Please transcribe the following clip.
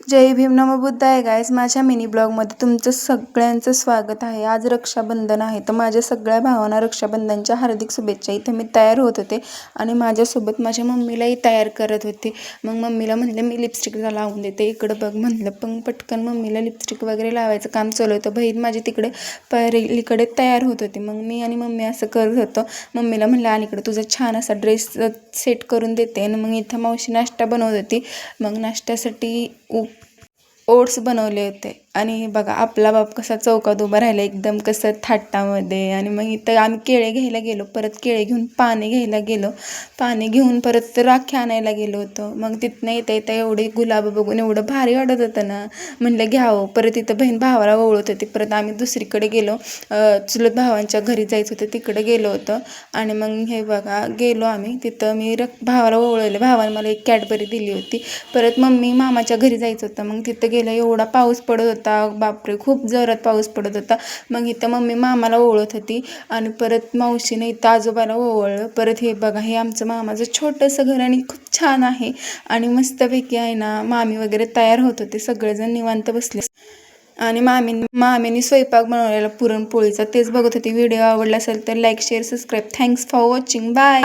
जय भीम नमो बुद्धाय गाईस, माझ्या मिनी ब्लॉगमध्ये तुमचं सगळ्यांचं स्वागत आहे। आज रक्षाबंधन आहे, तर माझ्या सगळ्या भावांना रक्षाबंधनच्या हार्दिक शुभेच्छा। इथे मी तयार होत होते आणि माझ्यासोबत माझ्या मम्मीलाही तयार करत होते। मग मम्मीला म्हणले मी लिपस्टिक लावून देते, इकडं बघ म्हणलं। पण पटकन मम्मीला लिपस्टिक वगैरे लावायचं काम चालू होतं। बहीण माझी तिकडे पहिलीकडे तयार होत होती। मग मी आणि मम्मी असं करत होतो। मम्मीला म्हणलं आणि इकडे तुझा छान असा ड्रेस सेट करून देते। आणि मग इथं मावशी नाश्ता बनवत होती। मग नाश्त्यासाठी ओट्स बनवले होते आणि बघा आपला बाप कसा चौकात उभा राहिला एकदम कसं थाटामध्ये। आणि मग इथं आम्ही केळे घ्यायला गेलो, परत केळे घेऊन पाणी घ्यायला गेलो, पाणी घेऊन परत राखी आणायला गेलो होतो। मग तिथनं येता एवढे गुलाब बघून एवढं भारी वाटत होतं ना, म्हणलं घ्यावं। परत इथं बहीण भावाला ओवळत होती। परत आम्ही दुसरीकडे गेलो, चुलत भावांच्या घरी जायचं होतं, तिकडे गेलो होतो। आणि मग हे बघा गेलो आम्ही तिथं, मी भावाला ओवळले, भावाने मला एक कॅडबरी दिली होती। परत मम्मी मामाच्या घरी जायचं होतं, मग तिथं गेलं, एवढा पाऊस पडत होता, बापरे खूप जोरात पाऊस पडत होता। मग इथं मम्मी मामाला ओवळत होती आणि परत मावशीने इथं आजोबाला ओवळलं। परत हे बघा, हे आमचं मामाचं छोटंसं घर आणि खूप छान आहे आणि मस्तपैकी आहे ना। मामी वगैरे तयार होत होते, सगळेजण निवांत बसले आणि मामीने स्वयंपाक बनवलेला पुरणपोळीचा तेच बघत होती। व्हिडिओ आवडला असेल तर like share subscribe. Thanks for watching, bye.